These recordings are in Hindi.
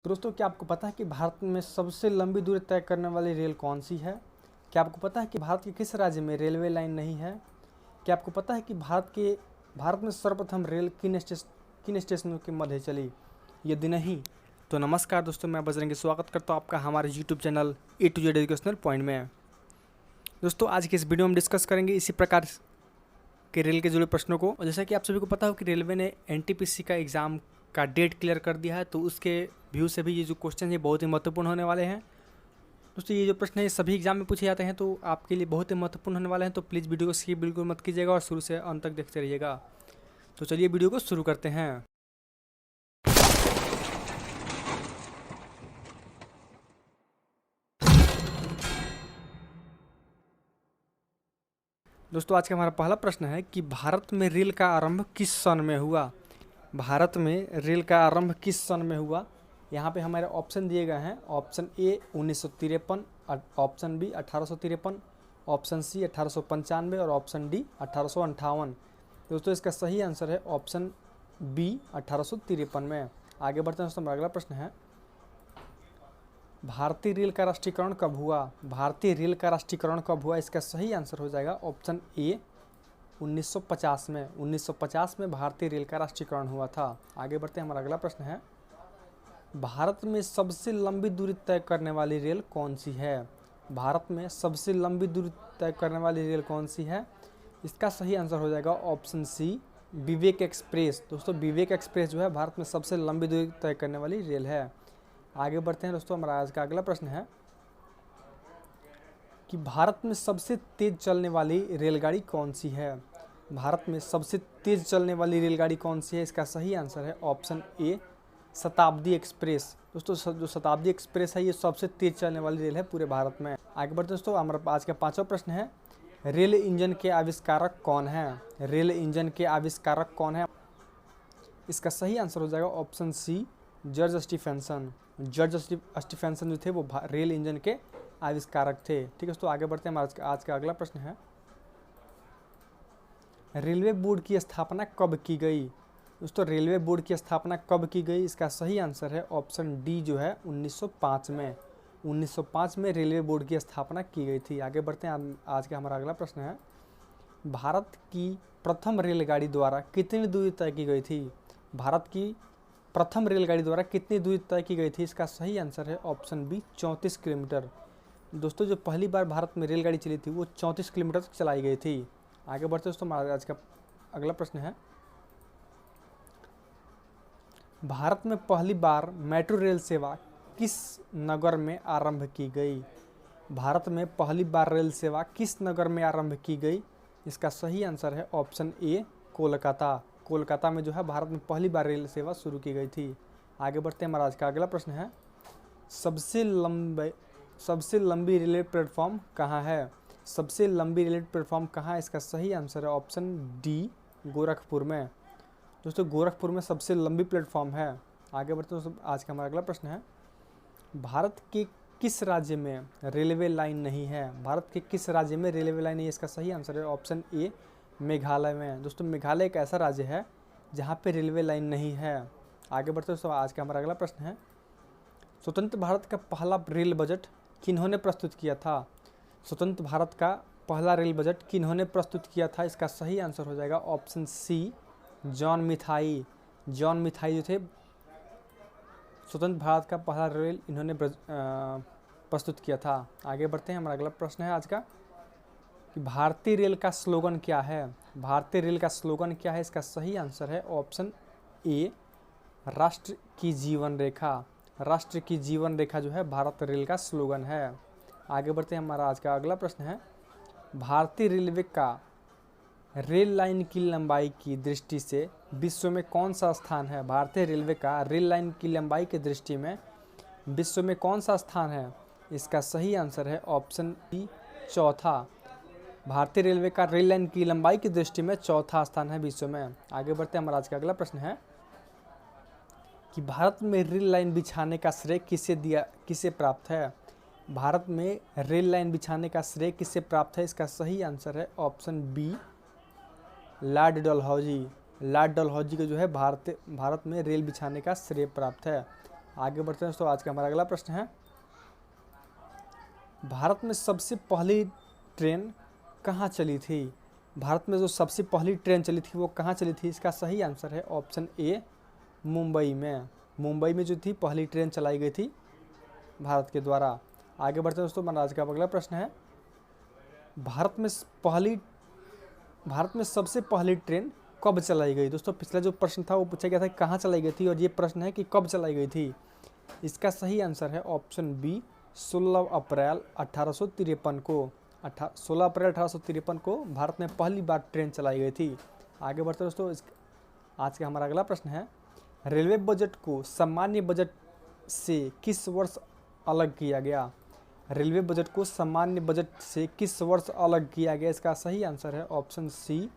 दोस्तों, क्या आपको पता है कि भारत में सबसे लंबी दूरी तय करने वाली रेल कौन सी है? क्या आपको पता है कि भारत के किस राज्य में रेलवे लाइन नहीं है? क्या आपको पता है कि भारत में सर्वप्रथम रेल किन स्टेशनों के मध्य चली? यदि नहीं तो नमस्कार दोस्तों, मैं बजरंगी स्वागत करता हूँ आपका हमारे YouTube channel A to Z educational point में। दोस्तों, आज के इस वीडियो में डिस्कस करेंगे इसी प्रकार के रेल के जुड़े प्रश्नों को। और जैसा कि आप सभी को पता हो कि रेलवे ने NTPC का एग्ज़ाम का डेट क्लियर कर दिया है, तो उसके व्यू से भी ये जो क्वेश्चन है बहुत ही महत्वपूर्ण होने वाले हैं। दोस्तों, ये जो प्रश्न है ये सभी एग्जाम में पूछे जाते हैं, तो आपके लिए बहुत ही महत्वपूर्ण होने वाले हैं। तो प्लीज़ वीडियो को स्किप बिल्कुल मत कीजिएगा और शुरू से अंत तक देखते रहिएगा। तो चलिए वीडियो को शुरू करते हैं। दोस्तों, आज का हमारा पहला प्रश्न है कि भारत में रेल का आरंभ किस सन में हुआ? भारत में रेल का आरंभ किस सन में हुआ? यहाँ पे हमारे ऑप्शन दिए गए हैं। Option A 1953, option B 1853, option C 1895 और ऑप्शन डी 1858। दोस्तों, इसका सही आंसर है ऑप्शन बी 1853 में। आगे बढ़ते हैं दोस्तों, हमारा अगला प्रश्न है भारतीय रेल का राष्ट्रीयकरण कब हुआ? भारतीय रेल का राष्ट्रीयकरण कब हुआ? इसका सही आंसर हो जाएगा ऑप्शन ए 1950 में। 1950 में भारतीय रेल का राष्ट्रीयकरण हुआ था। आगे बढ़ते हैं, हमारा अगला प्रश्न है भारत में सबसे लंबी दूरी तय करने वाली रेल कौन सी है? भारत में सबसे लंबी दूरी तय करने वाली रेल कौन सी है? इसका सही आंसर हो जाएगा ऑप्शन सी विवेक एक्सप्रेस। दोस्तों, विवेक एक्सप्रेस जो है भारत में सबसे लंबी दूरी तय करने वाली रेल है। आगे बढ़ते हैं दोस्तों, हमारा आज का अगला प्रश्न है कि भारत में सबसे तेज चलने वाली रेलगाड़ी कौन सी है? भारत में सबसे तेज चलने वाली रेलगाड़ी कौन सी है? इसका सही आंसर है ऑप्शन ए शताब्दी एक्सप्रेस। दोस्तों, जो शताब्दी एक्सप्रेस है ये सबसे तेज चलने वाली रेल है पूरे भारत में। आगे बढ़ते दोस्तों, हमारा आज का पांचवा प्रश्न है रेल इंजन के आविष्कारक कौन है? रेल इंजन के आविष्कारक कौन है? इसका सही आंसर हो जाएगा option C George Stephenson. George Stephenson जो थे वो रेल इंजन के आविष्कारक थे। ठीक है दोस्तों, आगे बढ़ते हैं। हमारा आज का अगला प्रश्न है रेलवे बोर्ड की स्थापना कब की गई? दोस्तों, रेलवे बोर्ड की स्थापना कब की गई? इसका सही आंसर है ऑप्शन डी जो है 1905 में। 1905 में रेलवे बोर्ड की स्थापना की गई थी। आगे बढ़ते हैं, आज का हमारा अगला प्रश्न है भारत की प्रथम रेलगाड़ी द्वारा कितनी दूरी तय की गई थी? भारत की प्रथम रेलगाड़ी द्वारा कितनी दूरी तय की गई थी? इसका सही आंसर है ऑप्शन बी 34 किलोमीटर। दोस्तों, जो पहली बार भारत में रेलगाड़ी चली थी वो 34 किलोमीटर तक चलाई गई थी। आगे बढ़ते दोस्तों, हमारा आज का अगला प्रश्न है भारत में पहली बार मेट्रो रेल सेवा किस नगर में आरंभ की गई? भारत में पहली बार रेल सेवा किस नगर में आरंभ की गई? इसका सही आंसर है ऑप्शन ए कोलकाता। कोलकाता में जो है भारत में पहली बार रेल सेवा शुरू की गई थी। आगे बढ़ते हैं, हमारा आज का अगला प्रश्न है सबसे लंबी रेलवे प्लेटफॉर्म कहाँ है? सबसे लंबी रेलवे प्लेटफॉर्म कहाँ है? इसका सही आंसर है ऑप्शन डी गोरखपुर में। दोस्तों, गोरखपुर में सबसे लंबी प्लेटफॉर्म है। आगे बढ़ते हैं, आज का हमारा अगला प्रश्न है भारत के किस राज्य में रेलवे लाइन नहीं है? भारत के किस राज्य में रेलवे लाइन नहीं है? इसका सही आंसर है ऑप्शन ए मेघालय में। दोस्तों, मेघालय एक ऐसा राज्य है जहाँ पे रेलवे लाइन नहीं है। आगे बढ़ते दोस्तों, आज का हमारा अगला प्रश्न है स्वतंत्र भारत का पहला रेल बजट किन्होंने प्रस्तुत किया था? स्वतंत्र भारत का पहला रेल बजट किन्होंने प्रस्तुत किया था? इसका सही आंसर हो जाएगा ऑप्शन सी जॉन मिथाई। जॉन मिथाई जो थे स्वतंत्र भारत का पहला रेल इन्होंने प्रस्तुत किया था। आगे बढ़ते हैं, हमारा अगला प्रश्न है आज का कि भारतीय रेल का स्लोगन क्या है? भारतीय रेल का स्लोगन क्या है? इसका सही आंसर है ऑप्शन ए राष्ट्र की जीवन रेखा। राष्ट्र की जीवन रेखा जो है भारत रेल का स्लोगन है। आगे बढ़ते हैं, हमारा आज का अगला प्रश्न है भारतीय रेलवे का रेल लाइन की लंबाई की दृष्टि से विश्व में कौन सा स्थान है? भारतीय रेलवे का रेल लाइन की लंबाई की दृष्टि में विश्व में कौन सा स्थान है? इसका सही आंसर है ऑप्शन बी चौथा। भारतीय रेलवे का रेल लाइन की लंबाई की दृष्टि में चौथा स्थान है विश्व में। आगे बढ़ते हैं, हमारा आज का अगला प्रश्न है कि भारत में रेल लाइन बिछाने का श्रेय किसे प्राप्त है? भारत में रेल लाइन बिछाने का श्रेय किसे प्राप्त है? इसका सही आंसर है option B Lord Dalhousie. Lord Dalhousie को जो है भारत में रेल बिछाने का श्रेय प्राप्त है। आगे बढ़ते हैं दोस्तों, आज का हमारा अगला प्रश्न है, भारत में सबसे पहली ट्रेन कहाँ चली थी? भारत में जो सबसे पहली ट्रेन चली थी वो कहाँ चली थी? इसका सही आंसर है ऑप्शन ए, मुंबई में। मुंबई में जो थी पहली ट्रेन चलाई गई थी भारत के द्वारा। आगे बढ़ते हैं दोस्तों, हमारा आज का अगला प्रश्न है, भारत में सबसे पहली ट्रेन कब चलाई गई? दोस्तों पिछला जो प्रश्न था वो पूछा गया था कहाँ चलाई गई थी, और ये प्रश्न है कि कब चलाई गई थी। इसका सही आंसर है ऑप्शन बी, 16 अप्रैल 1853 को। 16 अप्रैल 1853 को भारत में पहली बार ट्रेन चलाई गई थी। आगे बढ़ते दोस्तों, आज का हमारा अगला प्रश्न है, रेलवे बजट को सामान्य बजट से किस वर्ष अलग किया गया? रेलवे बजट को सामान्य बजट से किस वर्ष अलग किया गया? इसका सही आंसर है ऑप्शन सी,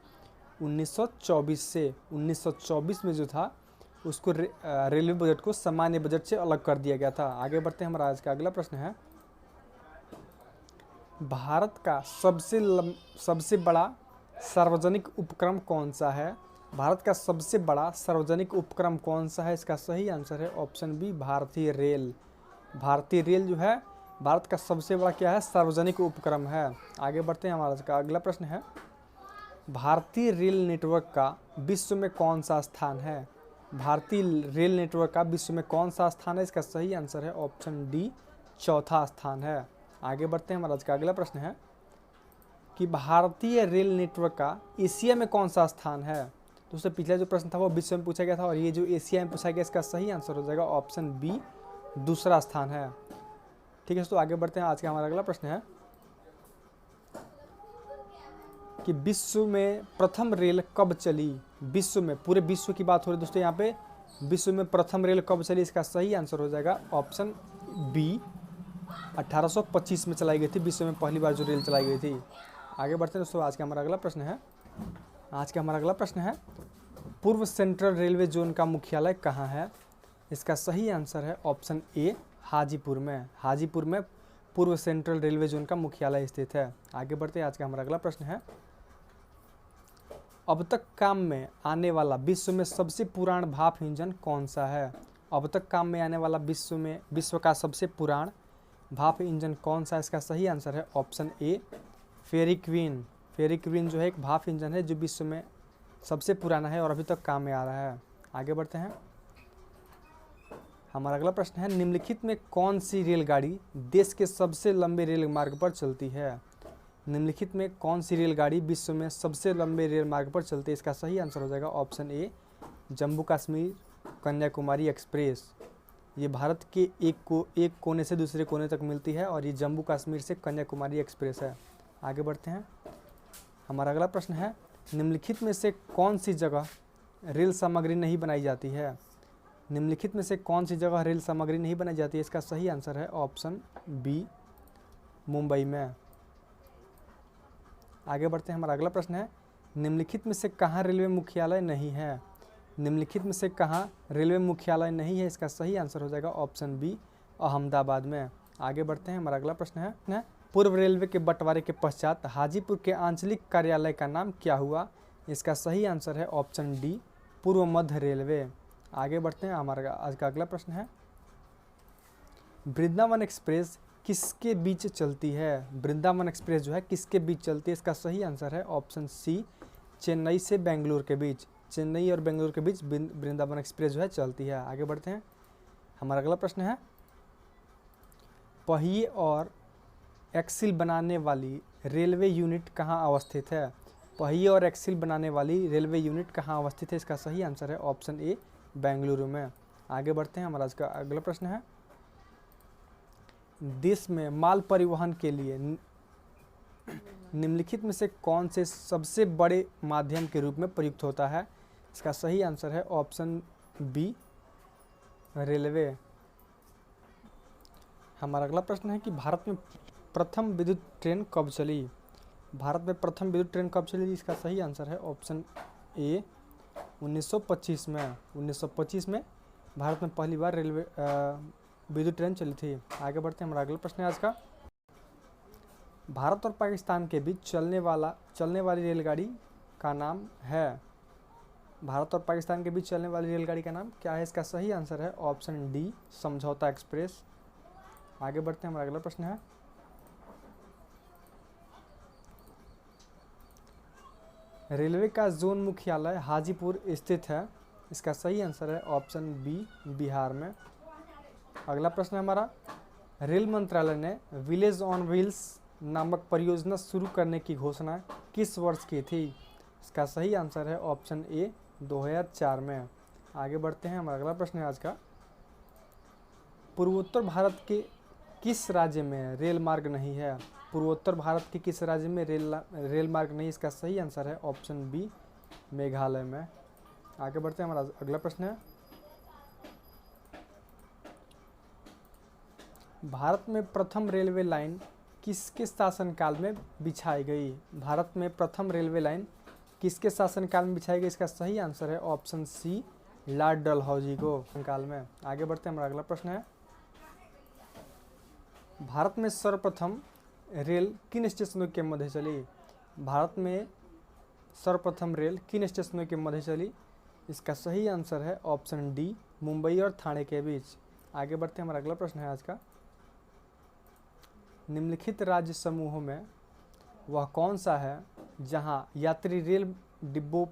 1924 से। 1924 में जो था उसको रेलवे बजट को सामान्य बजट से अलग कर दिया गया था। आगे बढ़ते हैं, हमारा आज का अगला प्रश्न है, भारत का सबसे बड़ा सार्वजनिक उपक्रम कौन सा है? भारत का सबसे बड़ा सार्वजनिक उपक्रम कौन सा है? इसका सही आंसर है ऑप्शन बी, भारतीय रेल। भारतीय रेल जो है भारत का सबसे बड़ा क्या है? सार्वजनिक उपक्रम है। आगे बढ़ते हैं, हमारा का अगला प्रश्न है, भारतीय रेल नेटवर्क का विश्व में कौन सा स्थान है? भारतीय रेल नेटवर्क का विश्व में कौन सा स्थान है? इसका सही आंसर है ऑप्शन डी, चौथा स्थान है। आगे बढ़ते हैं, हमारा आज का अगला प्रश्न है कि भारतीय रेल नेटवर्क का एशिया में कौन सा स्थान है? दोस्तों पिछला जो प्रश्न था वो विश्व में पूछा गया था, और ये जो एशिया में पूछा गया इसका सही आंसर हो जाएगा ऑप्शन बी, दूसरा स्थान है। ठीक है दोस्तों, आगे बढ़ते हैं, आज का हमारा अगला प्रश्न है कि विश्व में प्रथम रेल कब चली? विश्व में, पूरे विश्व की बात हो रही है दोस्तों यहाँ पे, विश्व में प्रथम रेल कब चली? इसका सही आंसर हो जाएगा ऑप्शन बी, 1825 में चलाई गई थी विश्व में पहली बार जो रेल चलाई गई थी। आगे बढ़ते हैं दोस्तों, आज का हमारा अगला प्रश्न है, पूर्व सेंट्रल रेलवे जोन का मुख्यालय कहाँ है? इसका सही आंसर है ऑप्शन ए, हाजीपुर में। हाजीपुर में पूर्व सेंट्रल रेलवे जोन का मुख्यालय स्थित है। आगे बढ़ते हैं, आज का हमारा अगला प्रश्न है, अब तक काम में आने वाला विश्व में सबसे पुराना भाप इंजन कौन सा है? अब तक काम में आने वाला विश्व का सबसे पुराना भाप इंजन कौन सा है? इसका सही आंसर है option A, Fairy Queen. Fairy Queen जो है एक भाप इंजन है जो विश्व में सबसे पुराना है और अभी तक काम में आ रहा है। आगे बढ़ते हैं, हमारा अगला प्रश्न है, निम्नलिखित में कौन सी रेलगाड़ी देश के सबसे लंबे रेल मार्ग पर चलती है? निम्नलिखित में कौन सी रेलगाड़ी विश्व में सबसे लंबे रेल मार्ग पर चलती है? इसका सही आंसर हो जाएगा option A, Jammu Kashmir Kanyakumari express. ये भारत के एक कोने से दूसरे कोने तक मिलती है और ये जम्मू कश्मीर से कन्याकुमारी एक्सप्रेस है। आगे बढ़ते हैं, हमारा अगला प्रश्न है, निम्नलिखित में से कौन सी जगह रेल सामग्री नहीं बनाई जाती है? निम्नलिखित में से कौन सी जगह रेल सामग्री नहीं बनाई जाती है? इसका सही आंसर है ऑप्शन बी, मुंबई में। आगे बढ़ते हैं, हमारा अगला प्रश्न है, निम्नलिखित में से कहाँ रेलवे मुख्यालय नहीं है? निम्नलिखित में से कहाँ रेलवे मुख्यालय नहीं है? इसका सही आंसर हो जाएगा ऑप्शन बी, अहमदाबाद में। आगे बढ़ते हैं, हमारा अगला प्रश्न है, पूर्व रेलवे के बंटवारे के पश्चात हाजीपुर के आंचलिक कार्यालय का नाम क्या हुआ? इसका सही आंसर है ऑप्शन डी, पूर्व मध्य रेलवे। आगे बढ़ते हैं, हमारा आज का अगला प्रश्न है, वृंदावन एक्सप्रेस किसके बीच चलती है? वृंदावन एक्सप्रेस जो है किसके बीच चलती है? इसका सही आंसर है ऑप्शन सी, चेन्नई से बेंगलुरु के बीच। चेन्नई और बेंगलुरु के बीच वृंदावन एक्सप्रेस जो है चलती है। आगे बढ़ते हैं, हमारा अगला प्रश्न है, पहिए और एक्सिल बनाने वाली रेलवे यूनिट कहाँ अवस्थित है? पहिए और एक्सिल बनाने वाली रेलवे यूनिट कहाँ अवस्थित है? इसका सही आंसर है ऑप्शन ए, बेंगलुरु में। आगे बढ़ते हैं, हमारा आज का अगला प्रश्न है, देश में माल परिवहन के लिए निम्नलिखित में से कौन से सबसे बड़े माध्यम के रूप में प्रयुक्त होता है? इसका सही आंसर है ऑप्शन बी, रेलवे। हमारा अगला प्रश्न है कि भारत में प्रथम विद्युत ट्रेन कब चली? भारत में प्रथम विद्युत ट्रेन कब चली? इसका सही आंसर है ऑप्शन ए, 1925 में। 1925 में भारत में पहली बार रेलवे विद्युत ट्रेन चली थी। आगे बढ़ते हैं, हमारा अगला प्रश्न है आज का, भारत और पाकिस्तान के बीच चलने वाली रेलगाड़ी का नाम है? भारत और पाकिस्तान के बीच चलने वाली रेलगाड़ी का नाम क्या है? इसका सही आंसर है ऑप्शन डी, समझौता एक्सप्रेस। आगे बढ़ते हैं, हमारा अगला प्रश्न है, रेलवे का जोन मुख्यालय हाजीपुर स्थित है। इसका सही आंसर है ऑप्शन बी, बिहार में। अगला प्रश्न है हमारा, रेल मंत्रालय ने विलेज ऑन व्हील्स नामक परियोजना शुरू करने की घोषणा किस वर्ष की थी? इसका सही आंसर है ऑप्शन ए, 2004 में। आगे बढ़ते हैं, हमारा अगला प्रश्न है आज का, पूर्वोत्तर भारत के किस राज्य में रेल मार्ग नहीं है? पूर्वोत्तर भारत के किस राज्य में रेल मार्ग नहीं? इसका सही आंसर है ऑप्शन बी, मेघालय में। आगे बढ़ते हैं, हमारा अगला प्रश्न है, भारत में प्रथम रेलवे लाइन किसके शासनकाल में बिछाई गई? भारत में प्रथम रेलवे लाइन किसके शासनकाल में बिछाई गई? इसका सही आंसर है ऑप्शन सी, लॉर्ड डलहौजी को काल में। आगे बढ़ते हैं, हमारा अगला प्रश्न है, भारत में सर्वप्रथम रेल किन स्टेशनों के मध्य चली? भारत में सर्वप्रथम रेल किन स्टेशनों के मध्य चली? इसका सही आंसर है ऑप्शन डी, मुंबई और ठाणे के बीच। आगे बढ़ते हैं, हमारा अगला प्रश्न है आज का, निम्नलिखित राज्य समूहों में वह कौन सा है जहां यात्री रेल डिब्बों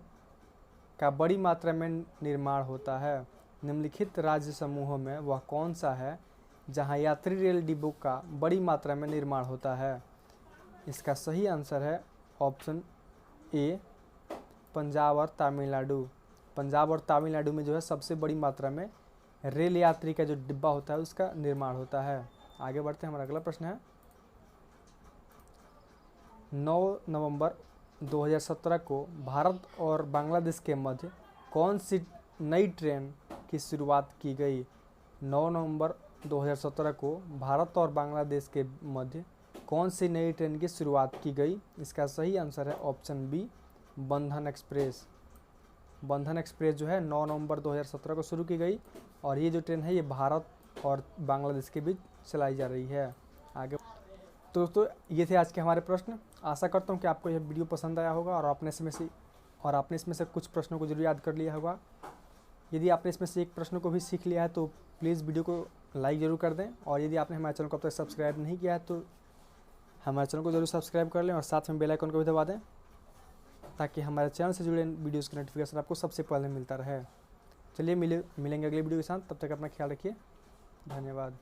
का बड़ी मात्रा में निर्माण होता है? निम्नलिखित राज्य समूहों में वह कौन सा है जहां यात्री रेल डिब्बों का बड़ी मात्रा में निर्माण होता है? इसका सही आंसर है ऑप्शन ए, पंजाब और तमिलनाडु। पंजाब और तमिलनाडु में जो है सबसे बड़ी मात्रा में रेल यात्री का जो डिब्बा होता है उसका निर्माण होता है। आगे बढ़ते हैं, हमारा अगला प्रश्न है, 9 नवंबर 2017 को भारत और बांग्लादेश के मध्य कौन सी नई ट्रेन की शुरुआत की गई? 9 नवंबर 2017 को भारत और बांग्लादेश के मध्य कौन सी नई ट्रेन की शुरुआत की गई? इसका सही आंसर है ऑप्शन बी, बंधन एक्सप्रेस। बंधन एक्सप्रेस जो है 9 नवंबर 2017 को शुरू की गई और ये जो ट्रेन है ये भारत और बांग्लादेश के बीच चलाई जा रही है। आगे तो दोस्तों ये थे आज के हमारे प्रश्न। आशा करता हूँ कि आपको यह वीडियो पसंद आया होगा और आपने इसमें से कुछ प्रश्नों को जरूर याद कर लिया होगा। यदि आपने इसमें से एक प्रश्न को भी सीख लिया है तो प्लीज़ वीडियो को लाइक ज़रूर कर दें, और यदि आपने हमारे चैनल को अब तक सब्सक्राइब नहीं किया है तो हमारे चैनल को जरूर सब्सक्राइब कर लें और साथ में बेल आइकन को भी दबा दें ताकि हमारे चैनल से जुड़े वीडियोज़ का नोटिफिकेशन आपको सबसे पहले मिलता रहे। चलिए मिलेंगे अगले वीडियो के साथ, तब तक अपना ख्याल रखिए, धन्यवाद।